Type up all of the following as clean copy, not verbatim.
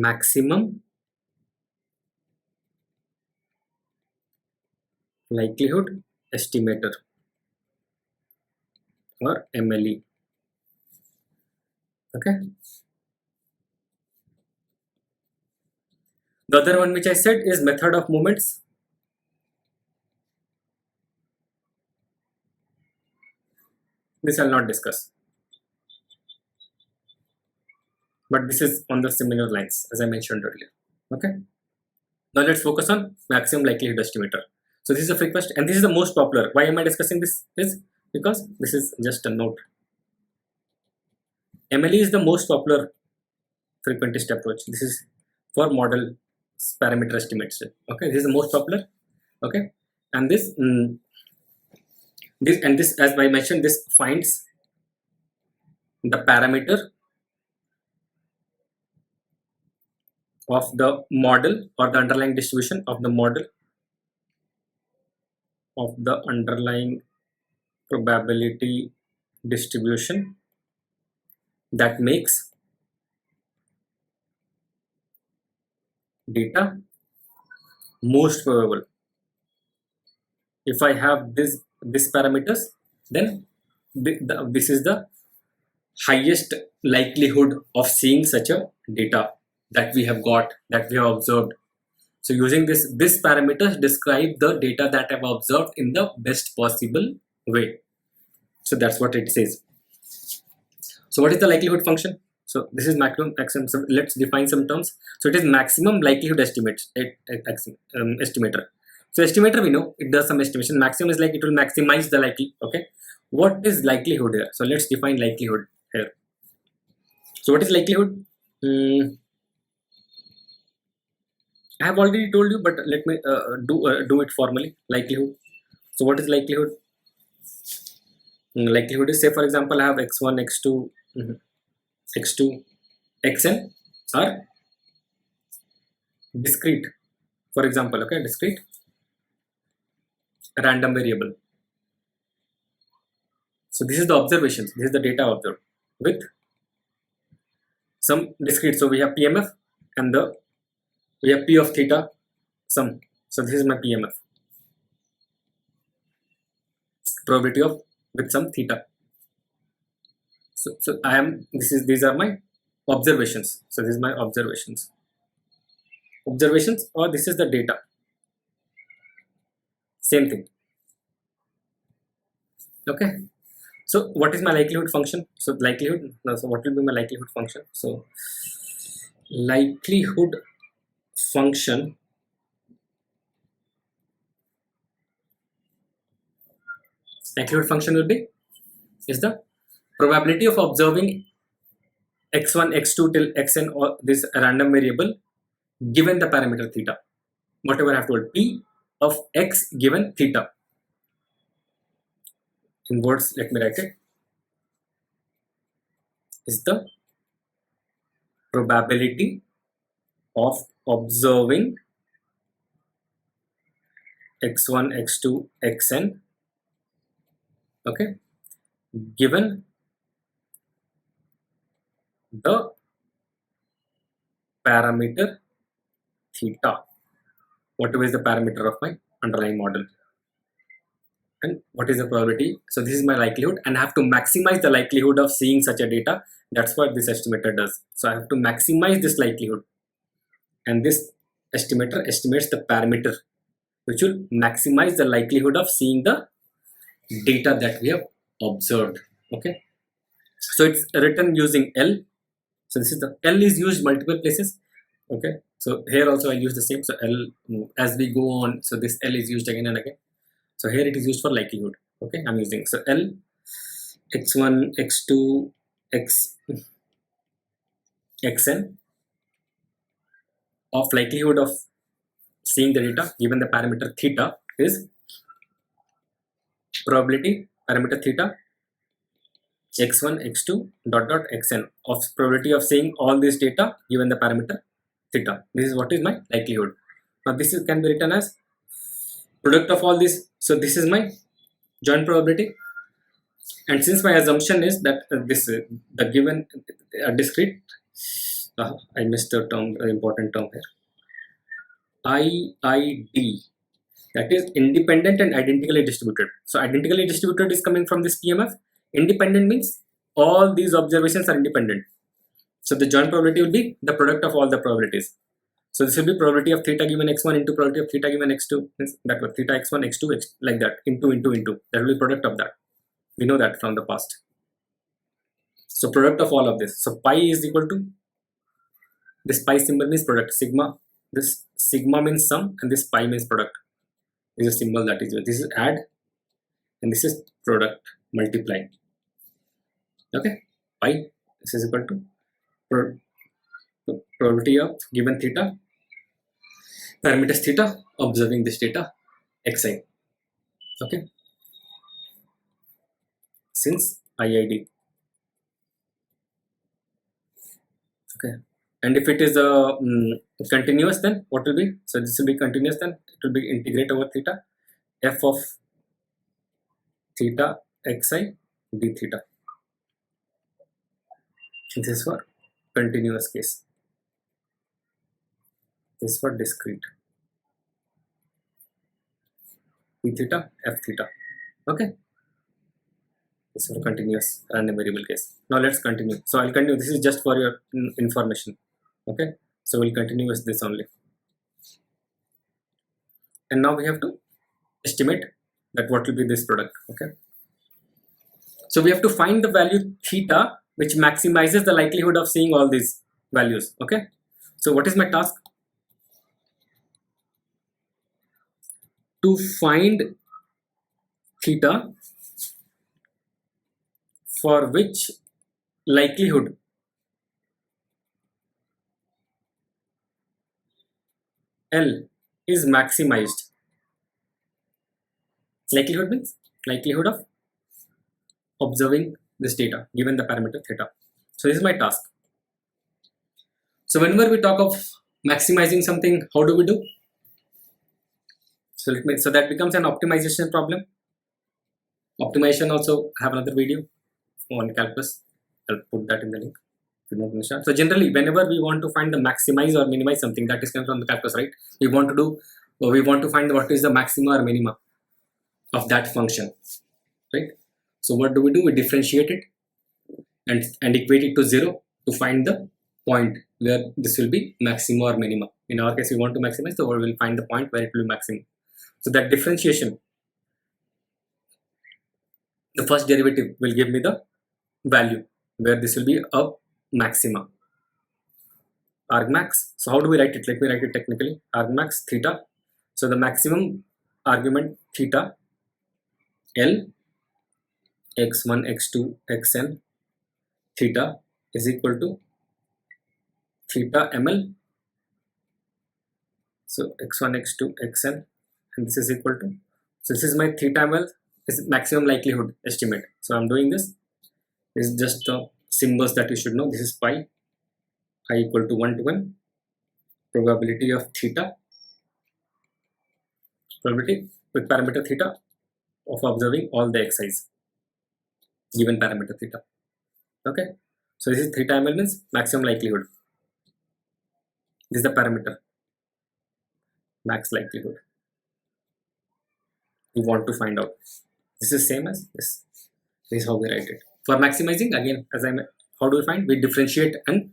maximum likelihood estimator, or MLE. Okay. The other one which I said is method of movements. This I'll not discuss, but this is on the similar lines as I mentioned earlier. Okay. Now let's focus on maximum likelihood estimator. So this is a frequentist, and this is the most popular. Why am I discussing this? Is because this is just a note. MLE is the most popular frequentist approach. This is for model parameter estimates. Okay, this is the most popular. Okay, and this as I mentioned, this finds the parameter of the model or the underlying distribution of the model of the underlying probability distribution that makes data most probable. If I have this parameters, then this is the highest likelihood of seeing such a data that we have got, that we have observed. So using this parameters describe the data that I have observed in the best possible way. So that's what it says. So what is the likelihood function? So this is maximum. So let's define some terms. So it is maximum likelihood estimator. So estimator, we know it does some estimation. Maximum is like it will maximize the likely. Okay. What is likelihood here? So let's define likelihood here. So what is likelihood? I have already told you, but let me do it formally. Likelihood. So what is likelihood? Likelihood is, say for example, I have x1, x2, x2, xn are discrete. For example, okay, discrete random variable. So this is the observations. This is the data observed with some discrete. So we have PMF and we have P of theta sum. So this is my PMF, probability of with some theta. So these are my observations. So this is my observations, or this is the data. Same thing. Okay. So what is my likelihood function? So likelihood. So what will be my likelihood function? So likelihood function will be is the probability of observing x1, x2 till xn or this random variable given the parameter theta. Whatever I have told, P of x given theta. In words, let me write it. Is the probability of observing x1, x2, xn, okay, given the parameter theta, whatever is the parameter of my underlying model. And what is the probability? So this is my likelihood, and I have to maximize the likelihood of seeing such a data. That's what this estimator does. So I have to maximize this likelihood, and this estimator estimates the parameter which will maximize the likelihood of seeing the data that we have observed. Okay, so it's written using L. So this is the L is used multiple places. Okay, so here also I use the same. So L, as we go on, so this L is used again and again. So here it is used for likelihood. Okay, I'm using so L, x1, x2, xn of likelihood of seeing the data given the parameter theta is probability parameter theta x1, x2 dot xn of probability of seeing all this data given the parameter theta. This is what is my likelihood. Now this can be written as product of all this. So this is my joint probability, and since my assumption is that the given discrete I missed the term, important term here. IID, that is independent and identically distributed. So identically distributed is coming from this PMF. Independent means all these observations are independent. So the joint probability will be the product of all the probabilities. So this will be probability of theta given x1 into probability of theta given x2. That was theta x1 x2 x, like that, into. That will be product of that. We know that from the past. So product of all of this. So pi is equal to, this pi symbol means product. Sigma, this sigma means sum, and this pi means product. This is a symbol that is here. This is add, and this is product, multiply. Okay, pi, this is equal to probability of given theta, parameters theta, observing this data xi. Okay, since IID. Okay, and if it is continuous, then what will be? So this will be continuous, then it will be integrate over theta, f of theta xi d theta. This is for continuous case. This is for discrete. D theta, f theta. Okay. This is for continuous random variable case. Now let's continue. So I'll continue. This is just for your information. Okay. So we'll continue with this only. And now we have to estimate that what will be this product. Okay. So we have to find the value theta which maximizes the likelihood of seeing all these values. Okay. So what is my task? To find theta for which likelihood L is maximized. Likelihood means likelihood of observing this data given the parameter theta. So this is my task. So whenever we talk of maximizing something, how do we do? So that becomes an optimization problem. Optimization also have another video on calculus. I'll put that in the link. So generally, whenever we want to find the maximize or minimize something, that is coming from the calculus, right? We want to find what is the maxima or minima of that function, right? So what do? We differentiate it and equate it to 0 to find the point where this will be maxima or minima. In our case, we want to maximize, so we will find the point where it will be maximum. So that differentiation, the first derivative will give me the value where this will be a maxima. Argmax. So how do we write it? Let me write it technically. Argmax theta. So the maximum argument theta L x1 x2 xn theta is equal to theta ml. So x1 x2 xn, and this is equal to, so this is my theta ml is maximum likelihood estimate. So I'm doing this. This is just the symbols that you should know. This is pi, I equal to 1 to 1, probability of theta, probability with parameter theta of observing all the xi's given parameter theta. Okay, so this is theta ml means maximum likelihood. This is the parameter, max likelihood we want to find out. This is same as this. This is how we write it. For maximizing, again, as I meant, how do we find? We differentiate and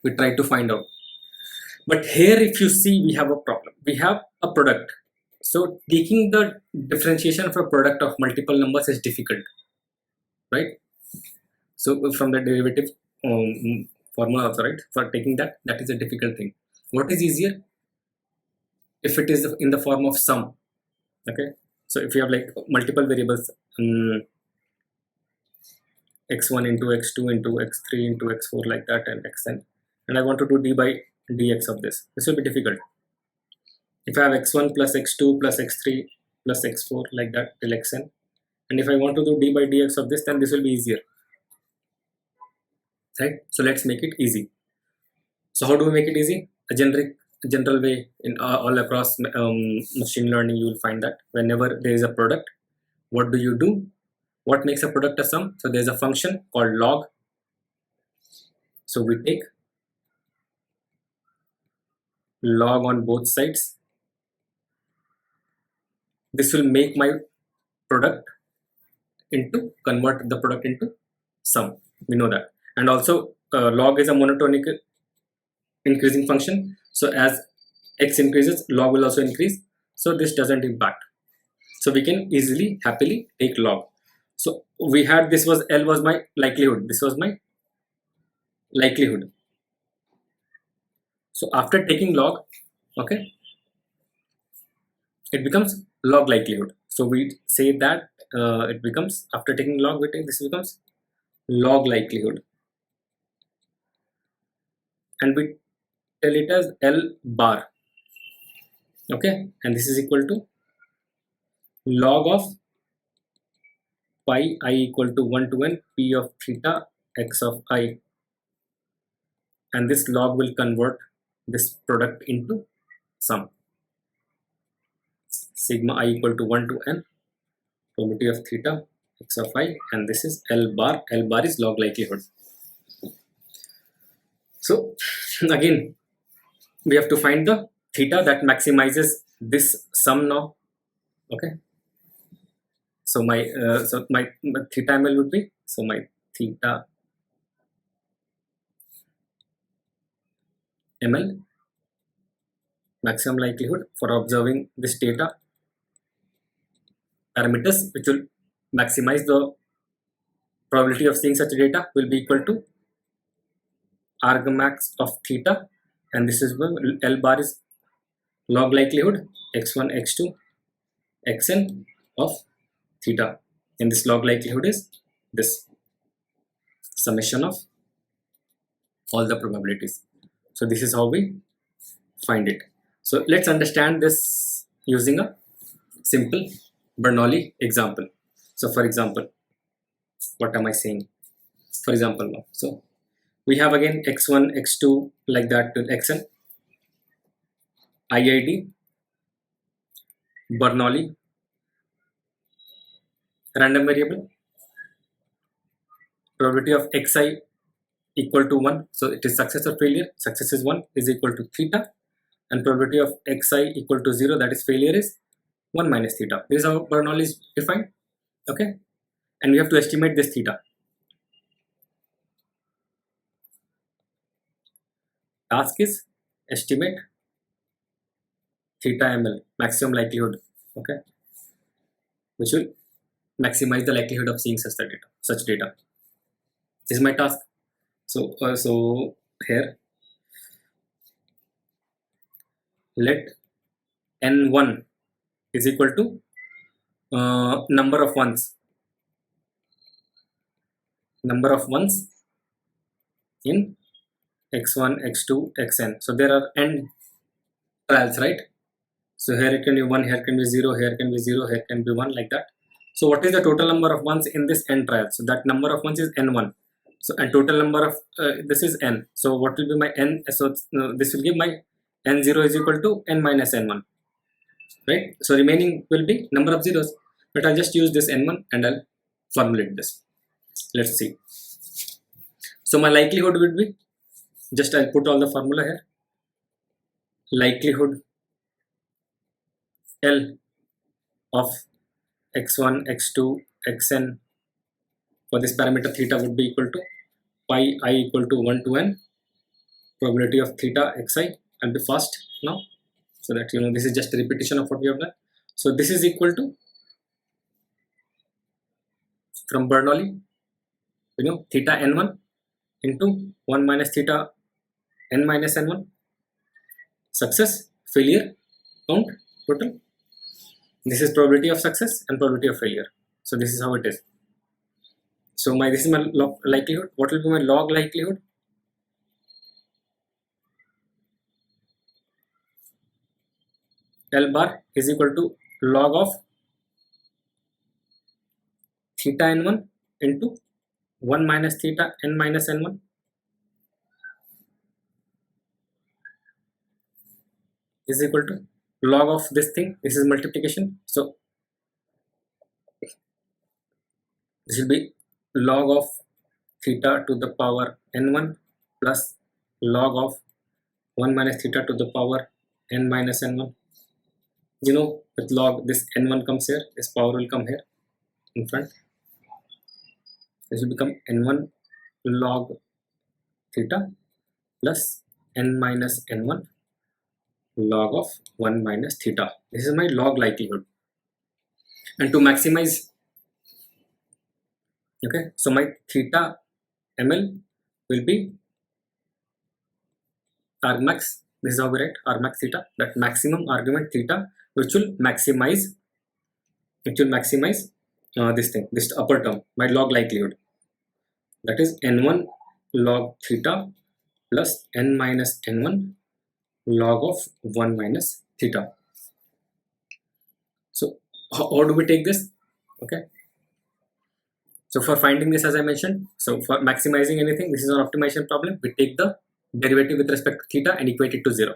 we try to find out. But here, if you see, we have a problem. We have a product. So taking the differentiation for a product of multiple numbers is difficult, right? So from the derivative formula also, right? For taking that is a difficult thing. What is easier? If it is in the form of sum, okay? So if you have like multiple variables, x1 into x2 into x3 into x4 like that and xn, and I want to do d by dx of this will be difficult. If I have x1 plus x2 plus x3 plus x4 like that till xn, and if I want to do d by dx of this, then this will be easier, right? So let's make it easy. So how do we make it easy? A general way in all across machine learning, you will find that whenever there is a product, what do you do? What makes a product a sum? So there's a function called log. So we take log on both sides. This will make my product into, convert the product into sum. We know that. And also log is a monotonic increasing function. So as x increases, log will also increase. So this doesn't impact. So we can easily, happily take log. So we had, this was L was my likelihood. This was my likelihood. So after taking log, okay, it becomes log likelihood. So we say that it becomes, after taking log, we take, this becomes log likelihood. And we tell it as L bar. Okay, and this is equal to log of pi I equal to 1 to n p of theta x of I, and this log will convert this product into sum. Sigma I equal to 1 to n probability of theta x of I, and this is L bar. L bar is log likelihood. So again we have to find the theta that maximizes this sum now. Okay, so my theta ml would be, so my theta ml maximum likelihood for observing this data parameters, which will maximize the probability of seeing such data, will be equal to argmax of theta, and this is when L bar is log likelihood x1 x2 xn of theta, and this log likelihood is this summation of all the probabilities. So this is how we find it. So let's understand this using a simple Bernoulli example. So for example, what am I saying? For example, now, so we have again x1 x2 like that till xn, IID, Bernoulli, random variable, probability of xi equal to 1, so it is success or failure. Success is 1 is equal to theta, and probability of xi equal to 0, that is failure, is 1 minus theta. This is how Bernoulli is defined. Okay, and we have to estimate this theta. Task is estimate theta ml maximum likelihood, okay, which will maximize the likelihood of seeing such data. This is my task. So so here let n1 is equal to number of ones in x1 x2 xn. So there are n trials, right? So here it can be 1, here can be 0, here can be 0, here can be 1, like that. So what is the total number of ones in this n trials? So that number of ones is n1. So and total number of this is n. So what will be my n? So this will give my n0 is equal to n minus n1, right? So remaining will be number of zeros, but I'll just use this n1 and I'll formulate this. Let's see. So my likelihood would be, just I'll put all the formula here. Likelihood L of x1 x2 xn for this parameter theta would be equal to pi I equal to 1 to n probability of theta xi. I'll be fast now, so that you know this is just a repetition of what we have done. So this is equal to, from Bernoulli, you know, theta n1 into 1 minus theta n minus n1, success, failure, count, total. This is probability of success and probability of failure. So this is how it is. So this is my likelihood. What will be my log likelihood? L bar is equal to log of theta n1 into 1 minus theta n minus n1 is equal to log of this thing. This is multiplication. So this will be log of theta to the power n1 plus log of 1 minus theta to the power n minus n1. You know, with log, this n1 comes here, this power will come here in front. This will become n1 log theta plus n minus n1 log of 1 minus theta. This is my log likelihood. And to maximize, okay, so my theta ml will be argmax. This is how we write argmax theta, that maximum argument theta, which will maximize this thing, this upper term, my log likelihood. That is n1 log theta plus n minus n1 log of 1 minus theta. So how do we take this? Okay. So for finding this, as I mentioned, so for maximizing anything, this is an optimization problem. We take the derivative with respect to theta and equate it to 0.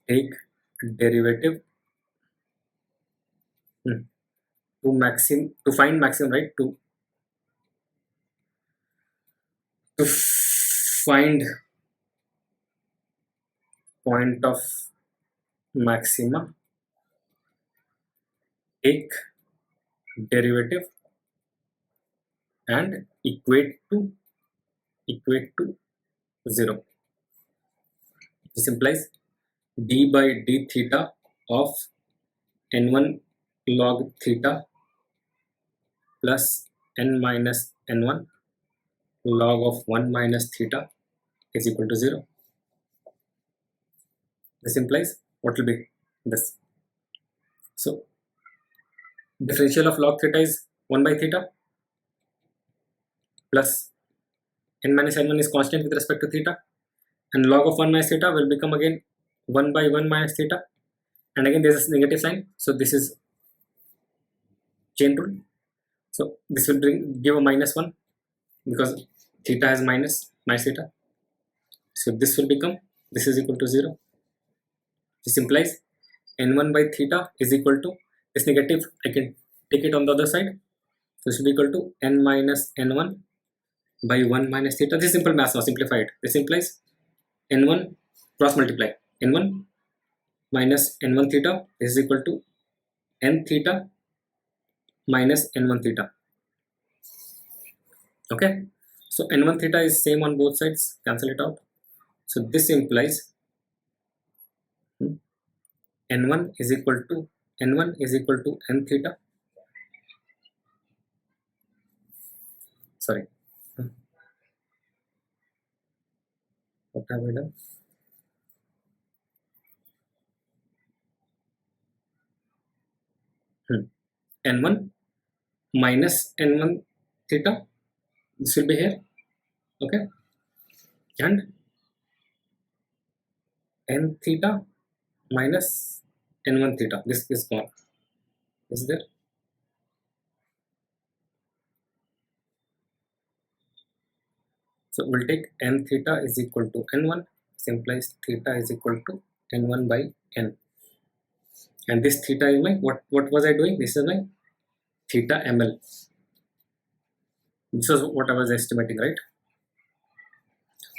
Take derivative to find maximum, right? To find point of maxima, take derivative and equate to 0. This implies d by d theta of n1 log theta plus n minus n1 log of 1 minus theta is equal to 0. This implies what will be this. So differential of log theta is 1 by theta plus n minus n1 is constant with respect to theta, and log of 1 minus theta will become again 1 by 1 minus theta, and again there is a negative sign, so this is chain rule. So this will give a minus 1 because theta has minus theta. So this will become, this is equal to 0. This implies n1 by theta is equal to, this negative I can take it on the other side. So this will be equal to n minus n1 by 1 minus theta. This is simple math now, simplify it. This implies n1 cross multiply n1 minus n1 theta is equal to n theta minus n1 theta. Okay, so n1 theta is same on both sides, cancel it out. So this implies n1 is equal to n theta, sorry, what have I done? N1 minus n1 theta, this will be here, okay, and n theta minus n1 theta, this is gone, is there? So we'll take n theta is equal to n1, this implies theta is equal to n1 by n, and this theta is my, what was I doing? This is my theta ml. This is what I was estimating, right?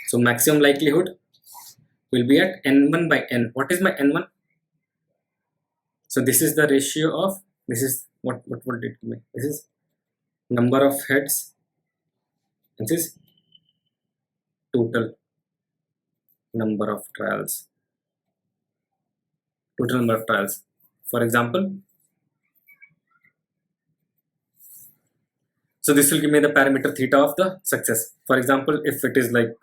So maximum likelihood will be at n1 by n. What is my n1? So this is the ratio of, this is what would it be? This is number of heads, this is total number of trials. Total number of trials. For example, so this will give me the parameter theta of the success. For example, if it is like,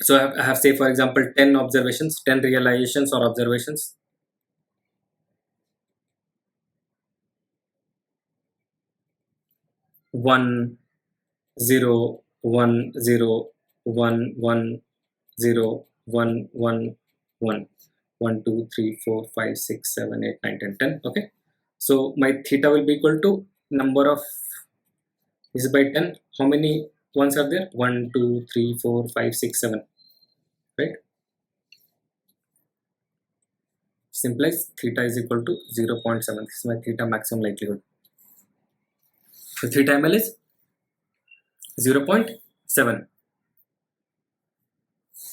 so I have say for example 10 observations, 10 realizations or observations. One, zero, 1, 0, 1, 1, 0, 1, 1, 1, 1, 2, 3, 4, 5, 6, 7, 8, 9, 10, 10. Okay. So my theta will be equal to number of, this is by 10. How many ones are there? 1, 2, 3, 4, 5, 6, 7. Right? Simplifies theta is equal to 0.7. This is my theta maximum likelihood. So theta ml is 0.7.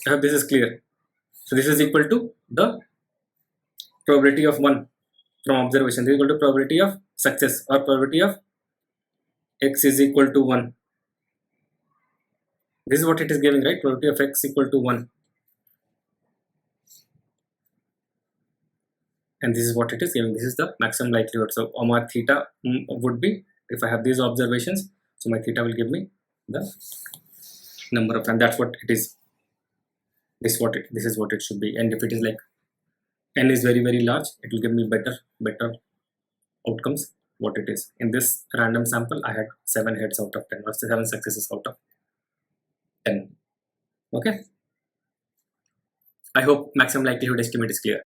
I hope this is clear. So this is equal to the probability of 1 from observation. This is equal to probability of success, or probability of x is equal to 1. This is what it is giving, right? Probability of x equal to 1. And this is what it is giving. This is the maximum likelihood. So my theta would be, if I have these observations, so my theta will give me the number of, and that's what it is. This is what it should be. And if it is like n is very large, it will give me better outcomes. What it is in this random sample, I had 7 heads out of 10, or 7 successes out of 10. Okay, I hope maximum likelihood estimate is clear.